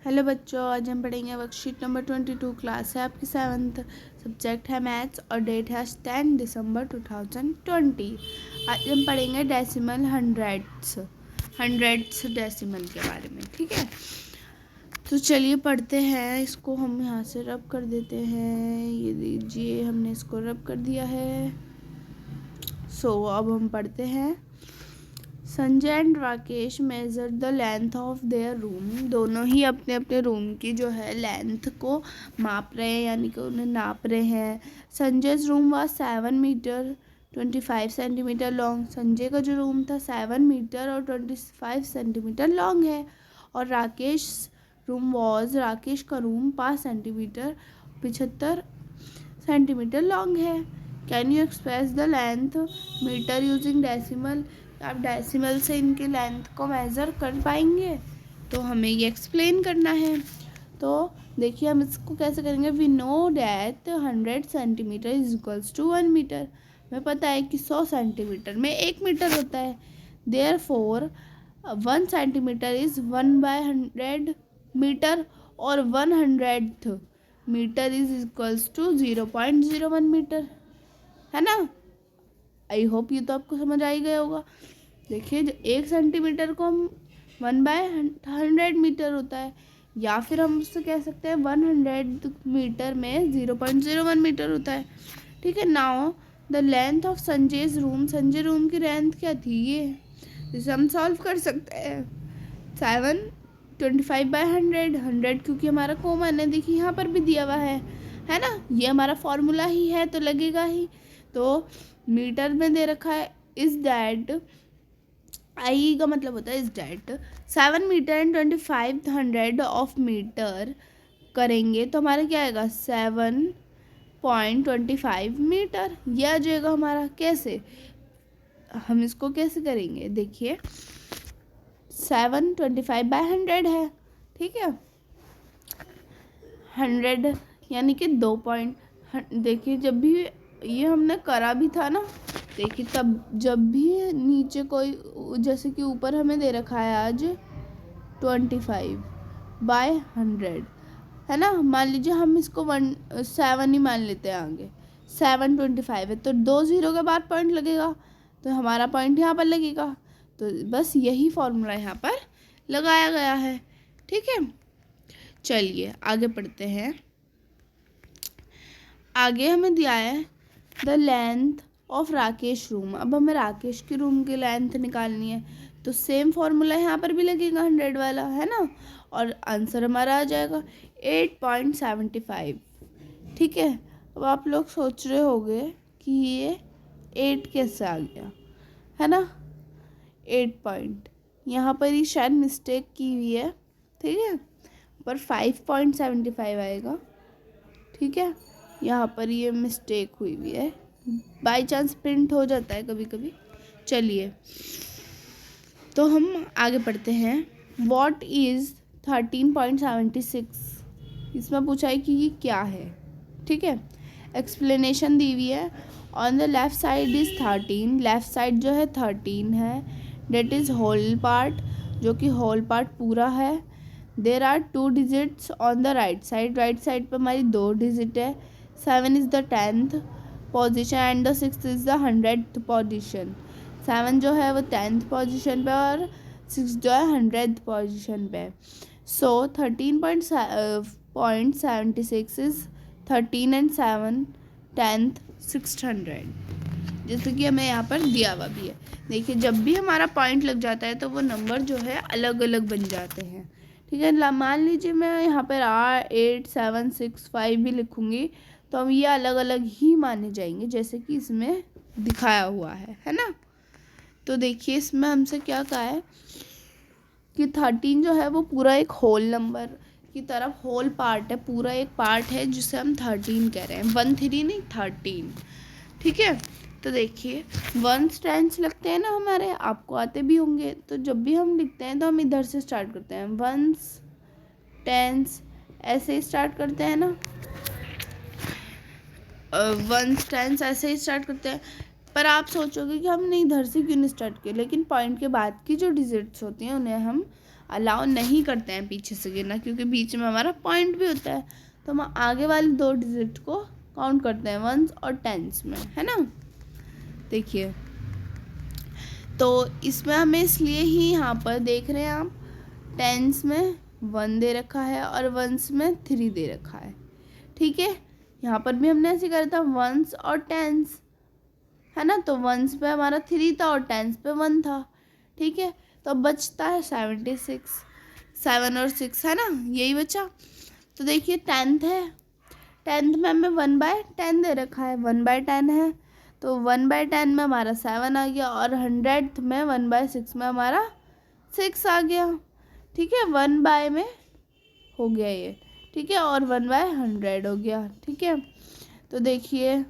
Hello बच्चों, आज हम पढ़ेंगे वर्कशीट नंबर 22। क्लास है आपकी 7th, सब्जेक्ट है मैथ्स और डेट है 10 दिसंबर 2020। आज हम पढ़ेंगे डेसिमल हंड्रेड्स डेसिमल के बारे में। ठीक है, तो चलिए पढ़ते हैं। इसको हम यहाँ से रब कर देते हैं। ये लीजिए, हमने इसको रब कर दिया है। अब हम पढ़ते हैं। Sanjay and Rakesh measure the length of their room. दोनों ही अपने अपने रूम की जो है लेंथ को माप रहे हैं, यानी कि उन्हें नाप रहे हैं। Sanjay's room was 7 metre 25 centimetre long. Sanjay का जो रूम था 7 मीटर और 25 सेंटीमीटर लॉन्ग है। और राकेश का रूम 5 सेंटीमीटर 75 सेंटीमीटर लॉन्ग है। Can you express the length metre using decimal. आप डेसिमल से इनके लेंथ को मेज़र कर पाएंगे, तो हमें ये एक्सप्लेन करना है। तो देखिए, हम इसको कैसे करेंगे। We know that 100 centimetre is equals to 1 metre. हमें पता है कि 100 सेंटीमीटर में 1 मीटर होता है। Therefore 1 centimetre is 1/100 metre और 100th metre is equals to 0.01 metre, है ना। आई होप ये तो आपको समझ आ ही गया होगा। देखिए, 1 सेंटीमीटर को हम 1/100 मीटर होता है, या फिर हम उससे कह सकते हैं 100 मीटर में 0.01 मीटर होता है। ठीक है। Now the length of Sanjay's room. Sanjay room की लेंथ क्या थी, ये जिसे हम सॉल्व कर सकते हैं। 725/100, 100 क्योंकि हमारा कॉमन है। देखिए यहाँ पर भी दिया हुआ है ना। ये हमारा फॉर्मूला ही है तो लगेगा ही। तो मीटर में दे रखा है इज दैट, आई का मतलब होता है is that 7 metre and 2500 of metre करेंगे तो हमारा क्या आएगा 7.25 मीटर। यह आ जाएगा हमारा। कैसे हम इसको कैसे करेंगे, देखिए 725/100 है। ठीक है, 100 यानी कि 2 पॉइंट। देखिए जब भी ये हमने करा भी था ना, देखिए तब जब भी नीचे कोई, जैसे कि ऊपर हमें दे रखा है आज 25/100, है ना। मान लीजिए हम इसको 7 ही मान लेते हैं आगे। 725 है तो 2 0 के बाद पॉइंट लगेगा, तो हमारा पॉइंट यहाँ पर लगेगा। तो बस यही फॉर्मूला यहाँ पर लगाया गया है। ठीक है, चलिए आगे पढ़ते हैं। आगे हमें दिया है the length of Rakesh room. अब हमें राकेश के रूम की लेंथ निकालनी है, तो सेम फॉर्मूला यहाँ पर भी लगेगा 100 वाला, है ना। और आंसर हमारा आ जाएगा 8.75। ठीक है। अब आप लोग सोच रहे होंगे कि ये 8 कैसे आ गया, है ना। 8 पॉइंट यहाँ पर ही शायद मिस्टेक की हुई है। ठीक है, पर 5.75 आएगा। ठीक है, यहाँ पर ये मिस्टेक हुई हुई है, बाय चांस प्रिंट हो जाता है कभी कभी। चलिए तो हम आगे पढ़ते हैं। What is 13.76। इसमें पूछा है कि ये क्या है। ठीक है, एक्सप्लेनेशन दी हुई है। On the left side is 13। Left side जो है 13 है। डेट इज़ होल पार्ट, जो कि होल पार्ट पूरा है। There are 2 digits on the right side. Right side पर हमारी 2 डिजिट है। 7 is the 10th position and the 6 is the 100th position. 7 जो है वो 10th पोजीशन पे और 6 जो है 100th पोजीशन पे। सो 13.76 इज़ 13 एंड 7 10th 600, जैसे कि हमें यहाँ पर दिया हुआ भी है। देखिए जब भी हमारा पॉइंट लग जाता है तो वो नंबर जो है अलग अलग बन जाते हैं। ठीक है, मान लीजिए मैं यहाँ पर 8 7 6 5 भी लिखूँगी तो हम ये अलग अलग ही माने जाएंगे, जैसे कि इसमें दिखाया हुआ है ना। तो देखिए इसमें हमसे क्या कहा है कि 13 जो है वो पूरा एक होल नंबर की तरफ होल पार्ट है, पूरा एक पार्ट है जिसे हम 13 कह रहे हैं। 13 नहीं 13। ठीक है, तो देखिए 1 टेंस लगते हैं ना हमारे, आपको आते भी होंगे। तो जब भी हम लिखते हैं तो हम इधर से स्टार्ट करते हैं, 1 टेंस ऐसे ही स्टार्ट करते हैं ना। 1 टेंस ऐसे ही स्टार्ट करते हैं। पर आप सोचोगे कि हमने इधर से क्यों नहीं स्टार्ट किया, लेकिन पॉइंट के बाद की जो डिजिट्स होती हैं उन्हें हम अलाउ नहीं करते हैं पीछे से गिनना, क्योंकि बीच में हमारा पॉइंट भी होता है। तो हम आगे वाले 2 डिजिट को काउंट करते हैं वंस और टेंस में, है ना। देखिए, तो इसमें हमें इसलिए ही यहाँ पर देख रहे हैं आप, टेंस में 1 दे रखा है और वंस में 3 दे रखा है। ठीक है, यहाँ पर भी हमने ऐसे करा था वंस और टेंस, है ना। तो वंस पे हमारा 3 था और टेंस पे 1 था। ठीक है, तो अब बचता है 76, 7 और 6, है ना, यही बचा। तो देखिए 10th है, 10th में हमें 1/10 दे रखा है, 1/10 है, तो 1/10 में हमारा 7 आ गया और 100th में 1/6 में हमारा 6 आ गया। ठीक है, 1 में हो गया ये, ठीक है, और 1/100 हो गया। ठीक है, तो देखिए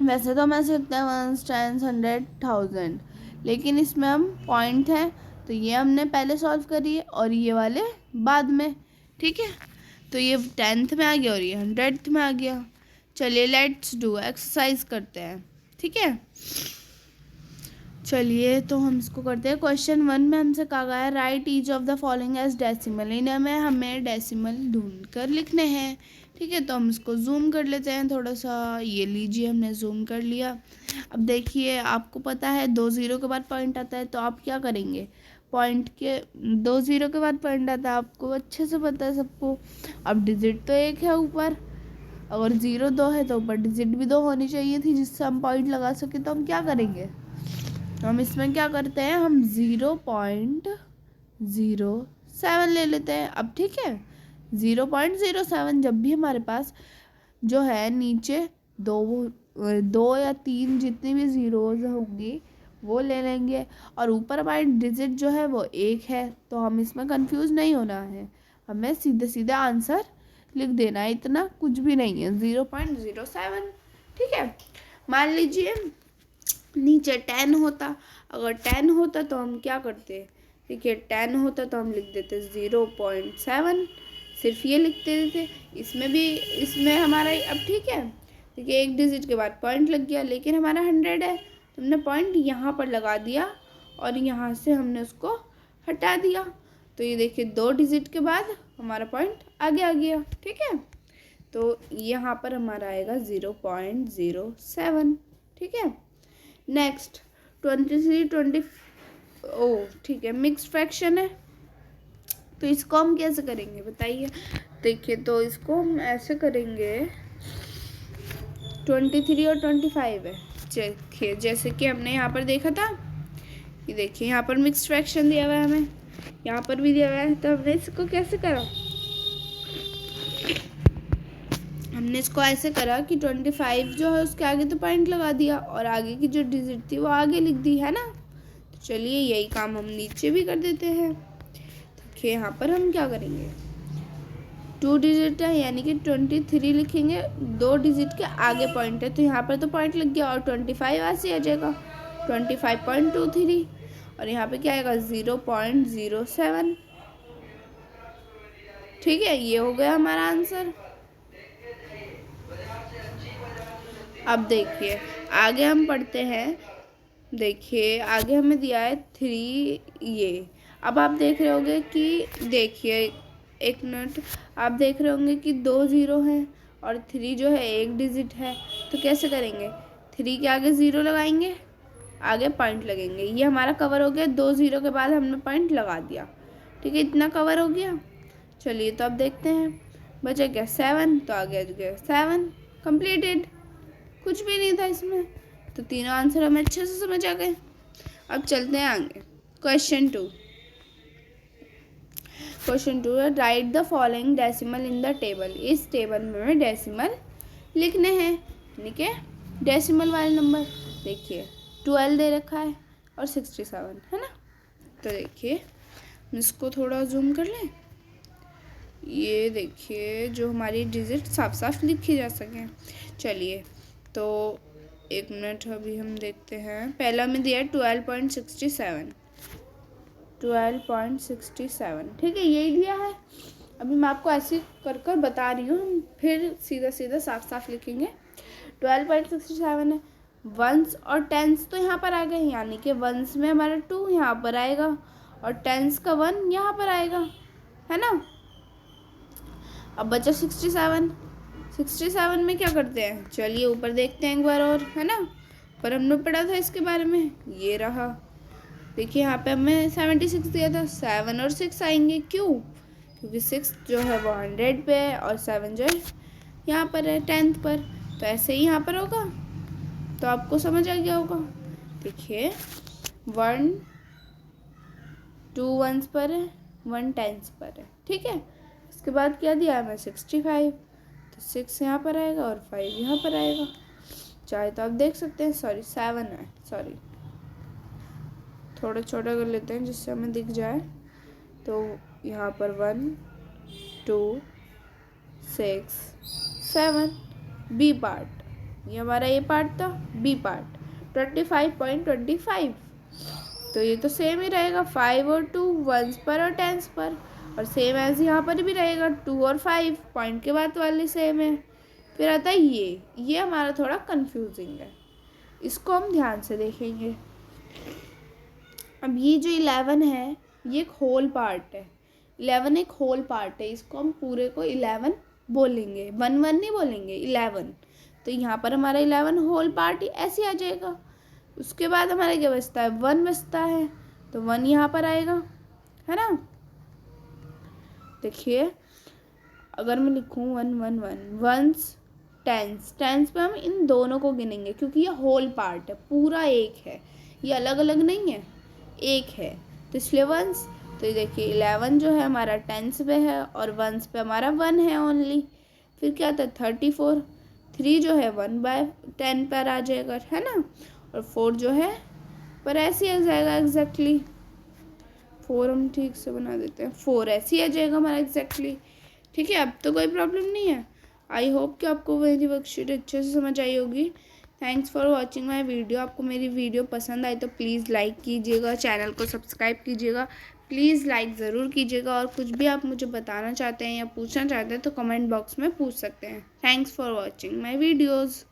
वैसे तो हम ऐसे लिखते हैं 1s 10s 100 1000, लेकिन इसमें हम पॉइंट है तो ये हमने पहले सॉल्व करी है और ये वाले बाद में। ठीक है, तो ये 10th में आ गया और ये 100th में आ गया। चलिए लेट्स डू एक्सरसाइज करते हैं। ठीक है, चलिए तो हम इसको करते हैं। क्वेश्चन 1 में हमसे कहा गया है write each of the following as decimal, इनमें हमें डेसिमल ढूंढ कर लिखने हैं। ठीक है, तो हम इसको जूम कर लेते हैं थोड़ा सा, ये लीजिए हमने जूम कर लिया। अब देखिए आपको पता है 2 0 के बाद पॉइंट आता है, तो आप क्या करेंगे, पॉइंट के 2 0 के बाद पॉइंट आता है, आपको अच्छे से पता है सबको। अब डिजिट तो 1 है ऊपर, अगर 0 2 है तो ऊपर डिजिट भी 2 होनी चाहिए थी जिससे हम पॉइंट लगा सके। तो हम क्या करेंगे, तो हम इसमें क्या करते हैं, हम 0.07 ले लेते हैं। अब ठीक है, 0.07 जब भी हमारे पास जो है नीचे दो या 3 जितनी भी ज़ीरोज़ होंगी वो ले लेंगे, और ऊपर हमारी डिजिट जो है वो 1 है, तो हम इसमें कंफ्यूज नहीं होना है, हमें सीधे सीधे आंसर लिख देना है, इतना कुछ भी नहीं है, 0.07। ठीक है, मान लीजिए नीचे 10 होता, अगर 10 होता तो हम क्या करते, देखिए 10 होता तो हम लिख देते 0.7, सिर्फ ये लिखते थे। इसमें हमारा अब ठीक है, देखिए 1 डिजिट के बाद पॉइंट लग गया, लेकिन हमारा 100 है तो हमने पॉइंट यहाँ पर लगा दिया और यहाँ से हमने उसको हटा दिया। तो ये देखिए 2 डिजिट के बाद हमारा पॉइंट आगे आ गया। ठीक है, तो यहाँ पर हमारा आएगा 0.07। ठीक है, नेक्स्ट 23 20, ठीक है, मिक्स्ड फ्रैक्शन है, तो इसको हम कैसे करेंगे बताइए। देखिए तो इसको हम ऐसे करेंगे, 23 और 25 है, देखिए जैसे कि हमने यहाँ पर देखा था, ये देखिए यहाँ पर मिक्स्ड फ्रैक्शन दिया हुआ है हमें, यहाँ पर भी दिया हुआ है, तो हमने इसको कैसे करा, हमने इसको ऐसे करा कि 25 जो है उसके आगे तो पॉइंट लगा दिया और आगे की जो डिजिट थी वो आगे लिख दी, है ना। तो चलिए यही काम हम नीचे भी कर देते हैं। देखिए यहाँ पर हम क्या करेंगे, 2 डिजिट है यानी कि 23 लिखेंगे, 2 डिजिट के आगे पॉइंट है, तो यहाँ पर तो पॉइंट लग गया और 25 ऐसे आ जाएगा 25.23, और यहाँ पे क्या आएगा 0.07। ठीक है, ये हो गया हमारा आंसर। अब देखिए आगे हम पढ़ते हैं, देखिए आगे हमें दिया है 3 ये। अब आप देख रहे होंगे कि देखिए 1 मिनट, आप देख रहे होंगे कि 2 0 हैं और 3 जो है 1 डिजिट है, तो कैसे करेंगे, 3 के आगे 0 लगाएंगे, आगे पॉइंट लगेंगे, ये हमारा कवर हो गया, 2 0 के बाद हमने पॉइंट लगा दिया। ठीक है, इतना कवर हो गया। चलिए तो अब देखते हैं, बचा क्या 7, तो आगे आ गया 7, कंप्लीटेड, कुछ भी नहीं था इसमें, तो तीनों आंसर हमें अच्छे से समझ आ गए। अब चलते हैं आगे, क्वेश्चन 2 है right the following decimal in the table, इस टेबल में हमें डेसिमल लिखने हैं, यानी कि डेसिमल वाले नंबर। देखिए 12 दे रखा है और 67, है ना। तो देखिए हम इसको थोड़ा जूम कर लें, ये देखिए जो हमारी डिजिट साफ साफ लिखी जा सके। चलिए तो 1 मिनट अभी हम देखते हैं, पहला में दिया है 12.67, 12.67, ठीक है, यही दिया है। अभी मैं आपको ऐसे कर बता रही हूँ, फिर सीधा सीधा साफ साफ लिखेंगे। 12.67 है, वंस और टेंस तो यहाँ पर आ गए, यानी कि वंस में हमारा 2 यहाँ पर आएगा और टेंस का 1 यहाँ पर आएगा, है ना। अब बचा 67। 67 में क्या करते हैं, चलिए ऊपर देखते हैं एक बार और, है ना। पर हमने पढ़ा था इसके बारे में, ये रहा। देखिए यहाँ पे हमें 76 दिया था, 7 और 6 आएंगे, क्यों, क्योंकि 6 जो है वो 100 पे है और 7 जो है यहाँ पर है 10th पर, तो ऐसे ही यहाँ पर होगा। तो आपको समझ आ गया होगा। देखिए 1 2 1s पर है, 1 10s पर है, ठीक है। इसके बाद क्या दिया है हमें 65, तो 6 यहाँ पर आएगा और 5 यहाँ पर आएगा। चाहे तो आप देख सकते हैं, सॉरी 7 है, सॉरी थोड़ा छोटा कर लेते हैं जिससे हमें दिख जाए। तो यहाँ पर 1 2 6 7 बी पार्ट, ये हमारा ए पार्ट था, बी पार्ट 25.25। तो ये तो सेम ही रहेगा, 5 और 2 1s पर और 10s पर, और सेम एज यहाँ पर भी रहेगा, 2 और 5 पॉइंट के बाद वाले सेम है। फिर आता है ये हमारा थोड़ा कंफ्यूजिंग है, इसको हम ध्यान से देखेंगे। अब ये जो 11 है ये एक होल पार्ट है, 11 एक होल पार्ट है, इसको हम पूरे को 11 बोलेंगे, 1 1 नहीं बोलेंगे, 11। तो यहाँ पर हमारा 11 होल पार्ट ऐसे आ जाएगा। उसके बाद हमारा क्या बचता है, 1 बचता है, तो 1 यहाँ पर आएगा, है ना। देखिए अगर मैं लिखूँ 1 1 1 1s 10s पे हम इन दोनों को गिनेंगे, क्योंकि ये होल पार्ट है, पूरा एक है, ये अलग अलग नहीं है, एक है, तो इसलिए 1s। तो ये देखिए 11 जो है हमारा 10s पे है और 1s पे हमारा 1 है ओनली। फिर क्या आता है 34, 3 जो है 1/10 पर आ जाएगा, है ना। और 4 जो है पर ऐसे ही आ जाएगा एग्जैक्टली, 4 हम ठीक से बना देते हैं, 4 ऐसे ही आ जाएगा हमारा एग्जैक्टली, ठीक है। अब तो कोई प्रॉब्लम नहीं है। आई होप कि आपको मेरी वर्कशीट अच्छे से समझ आई होगी। Thanks for watching my video. आपको मेरी वीडियो पसंद आई तो प्लीज़ लाइक कीजिएगा, चैनल को सब्सक्राइब कीजिएगा, प्लीज़ लाइक ज़रूर कीजिएगा। और कुछ भी आप मुझे बताना चाहते हैं या पूछना चाहते हैं तो कमेंट बॉक्स में पूछ सकते हैं। Thanks for watching my videos.